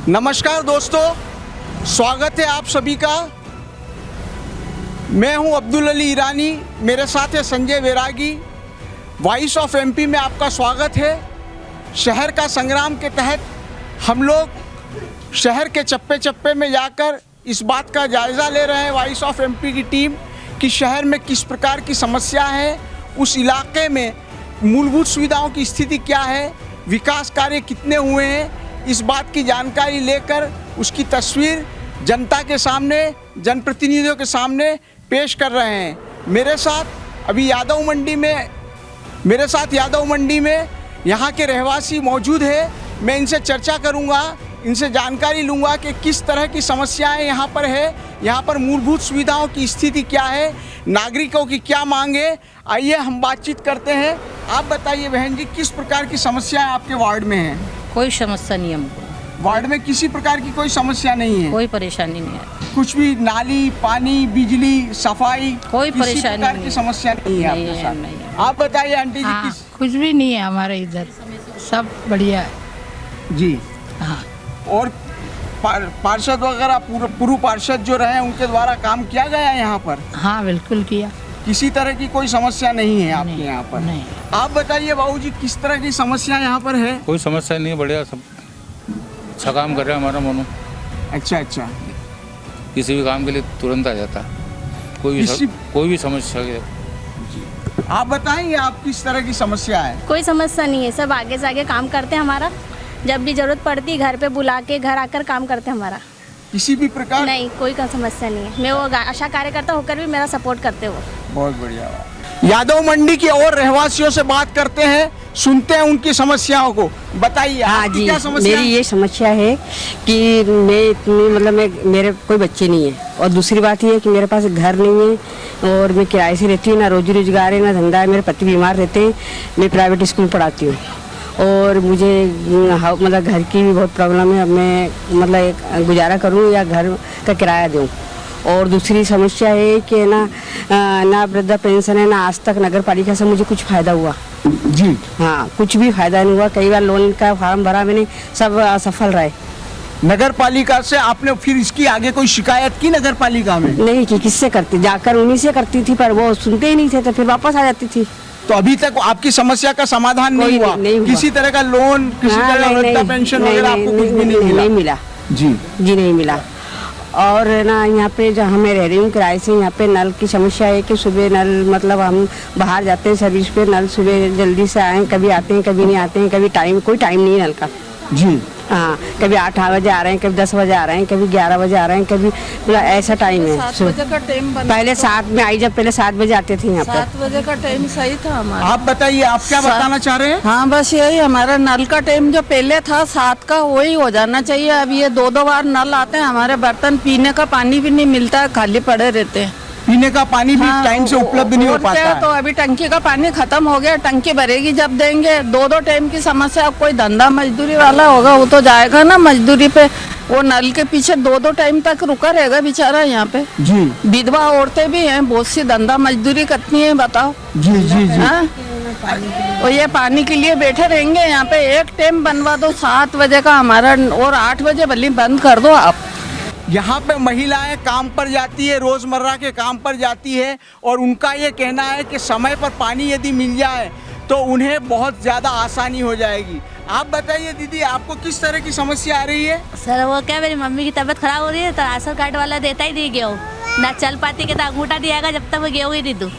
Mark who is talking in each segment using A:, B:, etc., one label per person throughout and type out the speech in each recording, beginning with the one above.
A: नमस्कार दोस्तों, स्वागत है आप सभी का। मैं हूं अब्दुल अली ईरानी, मेरे साथ है संजय वैरागी। वॉइस ऑफ एमपी में आपका स्वागत है। शहर का संग्राम के तहत हम लोग शहर के चप्पे चप्पे में जाकर इस बात का जायज़ा ले रहे हैं, वॉइस ऑफ एमपी की टीम, कि शहर में किस प्रकार की समस्या है, उस इलाके में मूलभूत सुविधाओं की स्थिति क्या है, विकास कार्य कितने हुए हैं, इस बात की जानकारी लेकर उसकी तस्वीर जनता के सामने, जनप्रतिनिधियों के सामने पेश कर रहे हैं। मेरे साथ अभी यादव मंडी में यहाँ के रहवासी मौजूद है। मैं इनसे चर्चा करूँगा, इनसे जानकारी लूँगा कि किस तरह की समस्याएं यहाँ पर है, यहाँ पर मूलभूत सुविधाओं की स्थिति क्या है, नागरिकों की क्या मांग है। आइए हम बातचीत करते हैं। आप बताइए बहन जी, किस प्रकार की समस्याएं आपके वार्ड में हैं?
B: कोई समस्या नहीं है हमको।
A: वार्ड में किसी प्रकार की कोई समस्या नहीं है?
B: कोई परेशानी नहीं है।
A: कुछ भी नाली, पानी, बिजली, सफाई,
B: कोई परेशानी
A: किसी प्रकार
B: नहीं
A: की समस्या नहीं है आपके साथ?
B: नहीं है।
A: आप बताइए आंटी जी।
C: हाँ, कुछ भी नहीं है हमारे इधर, सब बढ़िया है।
A: जी
C: हाँ,
A: और पार्षद वगैरह पूर्व पार्षद जो रहे उनके द्वारा काम किया गया है यहाँ पर?
C: हाँ बिल्कुल किया।
A: किसी तरह की कोई समस्या नहीं है आपके
C: नहीं,
A: यहाँ पर?
C: नहीं।
A: आप बताइए बाबूजी, किस तरह की समस्या यहाँ पर है?
D: कोई समस्या नहीं है, बढ़िया, सब अच्छा काम कर रहा है हमारा मोनू।
A: अच्छा।
D: किसी भी काम के लिए तुरंत आ जाता, कोई भी समस्या है।
A: आप बताएंगे, आप किस तरह की समस्या है?
E: कोई समस्या नहीं है, सब आगे से आगे काम करते हैं हमारा। जब भी जरूरत पड़ती है घर पे बुला के घर आकर काम करते हैं हमारा।
A: किसी भी प्रकार?
E: नहीं, कोई का समस्या नहीं है। मैं वो आशा कार्यकर्ता होकर भी मेरा सपोर्ट करते हो।
A: बहुत बढ़िया। यादव मंडी के और रहवासियों से बात करते हैं, सुनते हैं उनकी समस्याओं को। बताइए
F: हाँ
A: आपकी
F: जी,
A: क्या समस्या?
F: मेरी ये समस्या है कि मेरे कोई बच्चे नहीं है, और दूसरी बात ये है कि मेरे पास घर नहीं है और मैं किराए से रहती हूँ, ना रोजी रोजगार है ना धंधा है। मेरे पति बीमार रहते हैं, मैं प्राइवेट स्कूल पढ़ाती हूँ और मुझे घर की भी बहुत प्रॉब्लम है। अब मैं एक गुजारा करूँ या घर का किराया दूँ। और दूसरी समस्या है कि ना वृद्धा पेंशन है, ना आज तक नगर पालिका से मुझे कुछ फ़ायदा हुआ।
A: जी
F: हाँ, कुछ भी फायदा नहीं हुआ। कई बार लोन का फॉर्म भरा मैंने, सब असफल रहे।
A: नगर पालिका से आपने फिर इसकी आगे कोई शिकायत की नगर पालिका में?
F: नहीं की, किससे करती, जाकर उन्हीं से करती थी, पर वो सुनते ही नहीं थे, तो फिर वापस आ जाती थी।
A: तो अभी तक आपकी समस्या का समाधान नहीं हुआ? किसी तरह का लोन, किसी तरह का वृद्धा पेंशन वगैरह आपको कुछ भी नहीं मिला? जी नहीं मिला।
F: और यहाँ पे जहाँ मैं रह रही हूँ किराए से, यहाँ पे नल की समस्या है कि सुबह नल हम बाहर जाते हैं सर्विस पे, नल सुबह जल्दी से आए, कभी आते हैं कभी नहीं आते हैं, कभी कोई टाइम नहीं है नल का।
A: जी
F: हाँ, कभी 8 बजे आ रहे हैं, कभी 10 बजे आ रहे हैं, कभी 11 बजे आ रहे हैं, कभी ऐसा टाइम है।
C: 7 बजे का टाइम बना।
F: पहले 7 में आई, जब पहले 7 बजे आते थे यहाँ पे।
C: 7 बजे का टाइम सही था हमारा।
A: आप बताइए, आप क्या बताना चाह रहे हैं?
C: हाँ बस यही, हमारा नल का टाइम जो पहले था 7 का, वही हो जाना चाहिए। अब ये 2 बार नल आते हैं, हमारे बर्तन पीने का पानी भी नहीं मिलता है, खाली पड़े रहते हैं।
A: पीने का पानी भी टाइम से उपलब्ध नहीं हो पाता है।
C: तो अभी टंकी का पानी खत्म हो गया, टंकी भरेगी जब देंगे। 2 टाइम की समस्या। अब कोई धंधा मजदूरी वाला होगा वो तो जाएगा ना मजदूरी पे, वो नल के पीछे 2 टाइम तक रुका रहेगा बेचारा यहाँ पे।
A: जी,
C: विधवा औरतें भी हैं, बहुत सी धंधा मजदूरी करती हैं, बताओ।
A: जी।
C: हाँ? और ये पानी के लिए बैठे रहेंगे यहाँ पे। एक टाइम बनवा दो 7 बजे का हमारा, और 8 बजे भले बंद कर दो आप।
A: यहाँ पे महिलाएं काम पर जाती है, रोजमर्रा के काम पर जाती है, और उनका ये कहना है कि समय पर पानी यदि मिल जाए तो उन्हें बहुत ज़्यादा आसानी हो जाएगी। आप बताइए दीदी, आपको किस तरह की समस्या आ रही है?
E: सर वो क्या, मेरी मम्मी की तबीयत खराब हो रही है, तो राशन कार्ड वाला देता ही नहीं गेहूँ, ना चल पाती के तो अंगूठा दियागा जब तक मैं गेहूँ ही नहीं दूँ।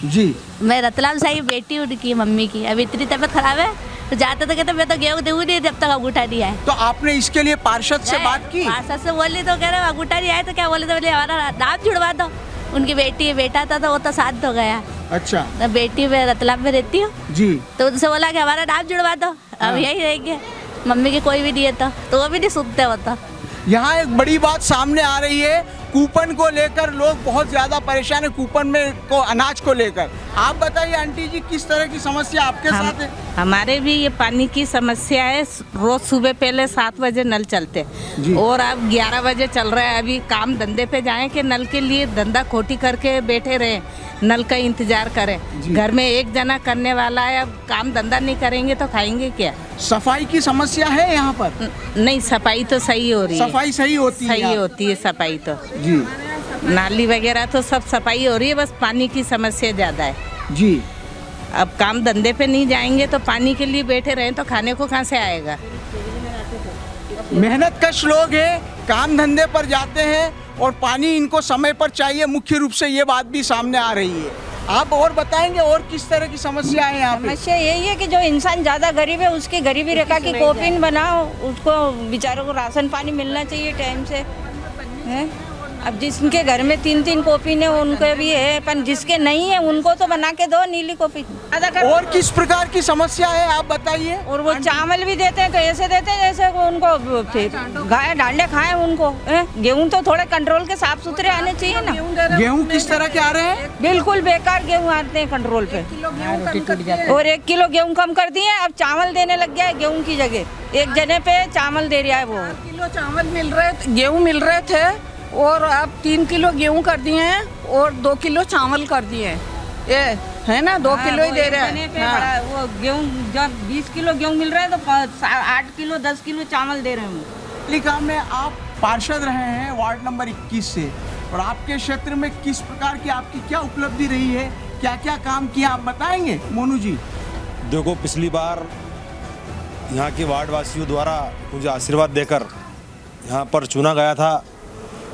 A: जी,
E: मैं रतलाम से ही बेटी उनकी मम्मी की, अभी इतनी तबीयत खराब है, तो जाते तो कहते मैं तो गेहूँ दूँ नहीं जब तक अंगूठा नहीं आए।
A: तो आपने इसके लिए पार्षद से बात की?
E: पार्षद से बोली तो कह रहे अंगूठा नहीं आए, तो क्या बोले, तो बोले हमारा नाम जुड़वा दो। उनकी बेटी बेटा था तो वो तो साथ हो गया।
A: अच्छा।
E: तो बेटी में रतलाम में रहती हूँ
A: जी,
E: तो उनसे बोला कि हमारा नाम जुड़वा दो, अब यही रहेंगे। मम्मी की कोई भी नहीं है तो वो भी नहीं सुनते होता।
A: यहाँ एक बड़ी बात सामने आ रही है, कूपन को लेकर लोग बहुत ज़्यादा परेशान है। कूपन में को अनाज को लेकर आप बताइए आंटी जी, किस तरह की समस्या आपके साथ है?
B: हमारे भी ये पानी की समस्या है। रोज सुबह पहले 7 बजे नल चलते और अब 11 बजे चल रहा है। अभी काम धंधे पे जाएं कि नल के लिए धंधा खोटी करके बैठे रहे, नल का इंतजार करें। घर में एक जना करने वाला है, अब काम धंधा नहीं करेंगे तो खाएंगे क्या?
A: सफाई की समस्या है यहाँ पर?
B: नहीं, सफाई तो सही हो रही है।
A: सफाई सही होती है?
B: सही होती है सफाई तो
A: जी।
B: नाली वगैरह तो सब सफाई हो रही है, बस पानी की समस्या ज़्यादा है
A: जी।
B: अब काम धंधे पे नहीं जाएंगे तो पानी के लिए बैठे रहें तो खाने को कहाँ से आएगा?
A: मेहनत कश लोग हैं, काम धंधे पर जाते हैं और पानी इनको समय पर चाहिए। मुख्य रूप से ये बात भी सामने आ रही है। आप और बताएंगे और किस तरह की समस्या है यहाँ पे?
G: समस्या यही है कि जो इंसान ज़्यादा गरीब है उसकी गरीबी रेखा की कॉपिन बनाओ, उसको बेचारों को राशन पानी मिलना चाहिए टाइम से है। अब जिसके घर में 3-3 कॉपिन है उनके भी है, पर जिसके नहीं है उनको तो बना के दो नीली कॉपी।
A: और किस प्रकार की समस्या है आप बताइए?
G: और वो चावल भी देते हैं तो ऐसे देते हैं जैसे वो उनको फिर गाय डांडे खाएं उनको। गेहूं तो थोड़े कंट्रोल के साफ सुथरे आने चाहिए ना।
A: गेहूं किस तरह के आ रहे हैं?
G: बिल्कुल बेकार गेहूं आते हैं कंट्रोल पे। और 1 किलो गेहूं कम कर दिए, अब चावल देने लग गया है गेहूं की जगह। एक जने पे चावल दे रहा है वो।
C: 1 किलो चावल मिल रहे, गेहूँ मिल रहे थे और अब 3 किलो गेहूं कर दिए हैं और 2 किलो चावल कर दिए हैं। ये है ना, 2 किलो ही दे रहे हैं।
G: वो गेहूं जब 20 किलो गेहूं मिल रहा है तो 8 किलो 10 किलो चावल दे रहे हैं।
A: पालिका में आप पार्षद रहे हैं वार्ड नंबर 21 से, और आपके क्षेत्र में किस प्रकार की आपकी क्या उपलब्धि रही है, क्या क्या काम किया आप बताएंगे मोनू जी?
H: देखो, पिछली बार यहाँ के वार्ड वासियों द्वारा मुझे आशीर्वाद देकर यहाँ पर चुना गया था।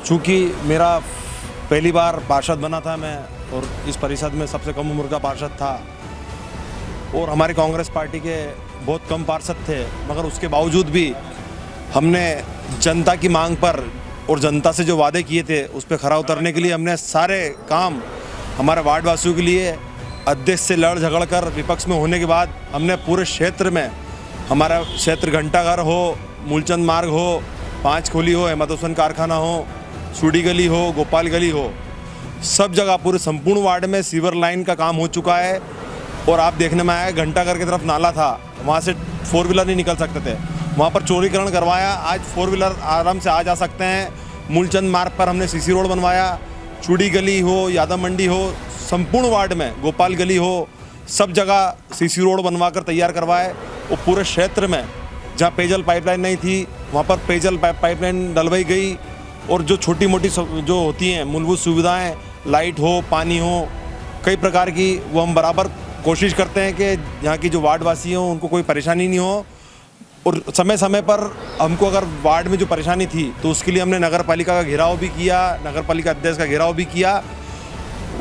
H: चूँकि मेरा पहली बार पार्षद बना था मैं, और इस परिषद में सबसे कम उम्र का पार्षद था, और हमारी कांग्रेस पार्टी के बहुत कम पार्षद थे, मगर उसके बावजूद भी हमने जनता की मांग पर और जनता से जो वादे किए थे उस पर खरा उतरने के लिए हमने सारे काम हमारे वार्ड वासियों के लिए अध्यक्ष से लड़ झगड़ कर विपक्ष में होने के बाद हमने पूरे क्षेत्र में, हमारा क्षेत्र घंटाघर हो, मूलचंद मार्ग हो, 5 खोली हो, अहमद हुसैन कारखाना हो, सूडी गली हो, गोपाल गली हो, सब जगह पूरे संपूर्ण वार्ड में सीवर लाइन का काम हो चुका है। और आप देखने में आया घंटाघर की तरफ नाला था, वहाँ से 4 व्हीलर नहीं निकल सकते थे, वहाँ पर चौड़ीकरण करवाया, आज 4 व्हीलर आराम से आ जा सकते हैं। मूलचंद मार्ग पर हमने सीसी रोड बनवाया, चूड़ी गली हो, यादव मंडी हो, संपूर्ण वार्ड में गोपाल गली हो, सब जगह सीसी रोड बनवा कर तैयार करवाए। और पूरे क्षेत्र में जहाँ पेयजल पाइपलाइन नहीं थी वहाँ पर पेयजल पाइपलाइन डलवाई गई। और जो छोटी मोटी जो होती हैं मूलभूत सुविधाएं, लाइट हो, पानी हो, कई प्रकार की, वो हम बराबर कोशिश करते हैं कि यहाँ की जो वार्डवासी हों उनको कोई परेशानी नहीं हो। और समय समय पर हमको अगर वार्ड में जो परेशानी थी तो उसके लिए हमने नगर पालिका का घेराव भी किया, नगर पालिका अध्यक्ष का घेराव भी किया,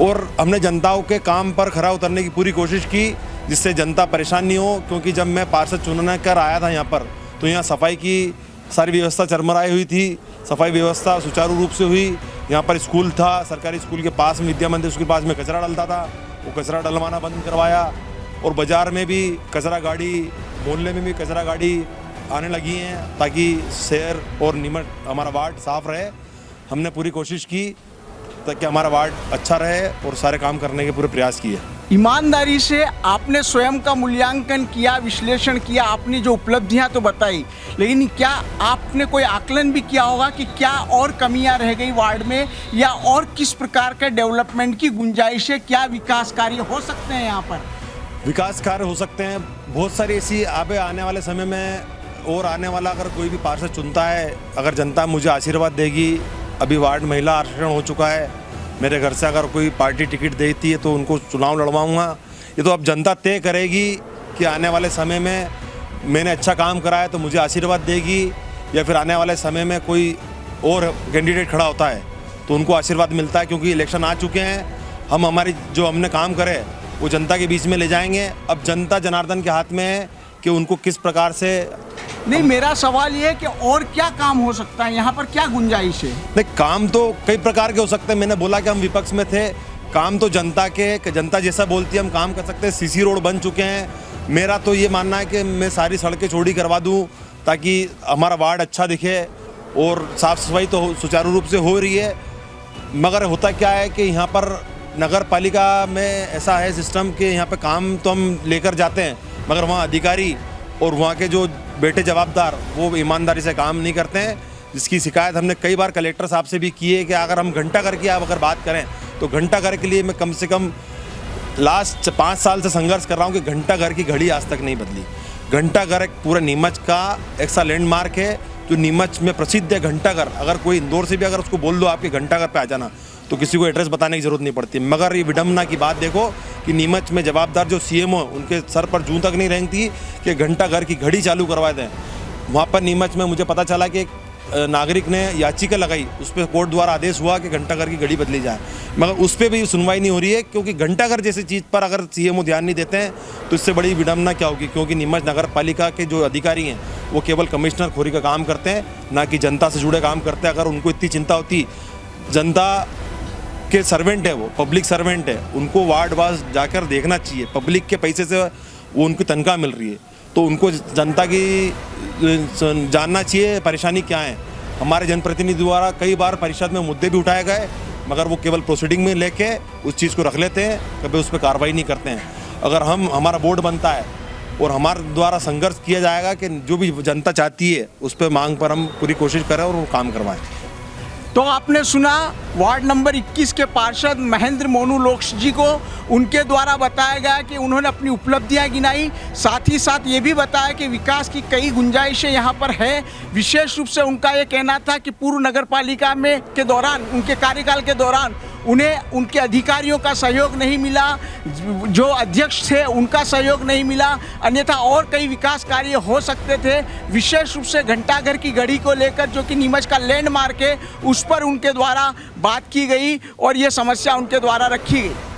H: और हमने जनताओं के काम पर खरा उतरने की पूरी कोशिश की जिससे जनता परेशान नहीं हो। क्योंकि जब मैं पार्षद चुनने कर आया था यहाँ पर तो यहाँ सफाई की सारी व्यवस्था चरमराई हुई थी, सफाई व्यवस्था सुचारू रूप से हुई। यहाँ पर स्कूल था, सरकारी स्कूल के पास में, विद्या मंदिर स्कूल के पास में कचरा डलता था, वो कचरा डलवाना बंद करवाया। और बाज़ार में भी कचरा गाड़ी, मोहल्ले में भी कचरा गाड़ी आने लगी हैं ताकि शहर और निमट हमारा वार्ड साफ़ रहे। हमने पूरी कोशिश की ताकि हमारा वार्ड अच्छा रहे और सारे काम करने के पूरे प्रयास किए।
A: ईमानदारी से आपने स्वयं का मूल्यांकन किया, विश्लेषण किया, आपने जो उपलब्धियां तो बताई, लेकिन क्या आपने कोई आकलन भी किया होगा कि क्या और कमियां रह गई वार्ड में, या और किस प्रकार के डेवलपमेंट की गुंजाइश है, क्या विकास कार्य हो सकते हैं यहाँ पर?
H: विकास कार्य हो सकते हैं बहुत सारी ऐसी। आने वाले समय में और आने वाला अगर कोई भी पार्षद चुनता है, अगर जनता मुझे आशीर्वाद देगी, अभी वार्ड महिला आरक्षण हो चुका है, मेरे घर से अगर कोई पार्टी टिकट देती है तो उनको चुनाव लड़वाऊंगा। ये तो अब जनता तय करेगी कि आने वाले समय में मैंने अच्छा काम करा है तो मुझे आशीर्वाद देगी, या फिर आने वाले समय में कोई और कैंडिडेट खड़ा होता है तो उनको आशीर्वाद मिलता है। क्योंकि इलेक्शन आ चुके हैं, हम हमारी जो हमने काम करे वो जनता के बीच में ले जाएंगे। अब जनता जनार्दन के हाथ में है कि उनको किस प्रकार से।
A: नहीं, मेरा सवाल ये है कि और क्या काम हो सकता है यहाँ पर, क्या गुंजाइश है?
H: नहीं, काम तो कई प्रकार के हो सकते हैं। मैंने बोला कि हम विपक्ष में थे, काम तो जनता के, जनता जैसा बोलती है हम काम कर सकते हैं। सीसी रोड बन चुके हैं, मेरा तो ये मानना है कि मैं सारी सड़कें चौड़ी करवा दूं ताकि हमारा वार्ड अच्छा दिखे, और साफ़ सफाई तो सुचारू रूप से हो रही है। मगर होता क्या है कि यहाँ पर नगर पालिका में ऐसा है सिस्टम कि यहाँ पे काम तो हम लेकर जाते हैं, मगर वहाँ अधिकारी और वहाँ के जो बेटे जवाबदार वो ईमानदारी से काम नहीं करते हैं, जिसकी शिकायत हमने कई बार कलेक्टर साहब से भी की है कि अगर हम घंटा घर की आप अगर बात करें तो घंटा घर के लिए मैं कम से कम लास्ट 5 साल से संघर्ष कर रहा हूँ कि घंटा घर की घड़ी आज तक नहीं बदली। घंटा घर एक पूरा नीमच का ऐसा लैंडमार्क है जो नीमच में प्रसिद्ध है। घंटा घर अगर कोई इंदौर से भी अगर उसको बोल दो आपके घंटा घर पे आ जाना तो किसी को एड्रेस बताने की जरूरत नहीं पड़ती। मगर ये विडम्बना की बात देखो कि नीमच में जवाबदार जो सीएमओ उनके सर पर जूं तक नहीं रेंगती कि घंटा घर की घड़ी चालू करवा दें। वहाँ पर नीमच में मुझे पता चला कि एक नागरिक ने याचिका लगाई, उस पर कोर्ट द्वारा आदेश हुआ कि घंटा घर की घड़ी बदली जाए, मगर उस पर भी सुनवाई नहीं हो रही है। क्योंकि घंटा घर जैसी चीज़ पर अगर सीएमओ ध्यान नहीं देते हैं तो इससे बड़ी विडम्बना क्या होगी। क्योंकि नीमच नगर पालिका के जो अधिकारी हैं वो केवल कमिश्नर खोरी का काम करते हैं, ना कि जनता से जुड़े काम करते हैं। अगर उनको इतनी चिंता होती, जनता के सर्वेंट है, वो पब्लिक सर्वेंट है, उनको वार्ड वार्ड जाकर देखना चाहिए। पब्लिक के पैसे से वो उनकी तनख्वाह मिल रही है तो उनको जनता की जानना चाहिए परेशानी क्या है। हमारे जनप्रतिनिधि द्वारा कई बार परिषद में मुद्दे भी उठाए गए, मगर वो केवल प्रोसीडिंग में लेके उस चीज़ को रख लेते हैं, कभी उस पर कार्रवाई नहीं करते हैं। अगर हमारा बोर्ड बनता है और हमारे द्वारा संघर्ष किया जाएगा कि जो भी जनता चाहती है उस पर मांग पर हम पूरी कोशिश करें और वो काम करवाएं।
A: तो आपने सुना वार्ड नंबर 21 के पार्षद महेंद्र मोनू लोक्स जी को, उनके द्वारा बताया गया कि उन्होंने अपनी उपलब्धियां गिनाई, साथ ही साथ ये भी बताया कि विकास की कई गुंजाइशें यहाँ पर है। विशेष रूप से उनका ये कहना था कि पूर्व नगर पालिका में के दौरान, उनके कार्यकाल के दौरान उन्हें उनके अधिकारियों का सहयोग नहीं मिला, जो अध्यक्ष थे उनका सहयोग नहीं मिला, अन्यथा और कई विकास कार्य हो सकते थे। विशेष रूप से घंटाघर की घड़ी को लेकर जो कि नीमच का लैंडमार्क है उस पर उनके द्वारा बात की गई और ये समस्या उनके द्वारा रखी गई।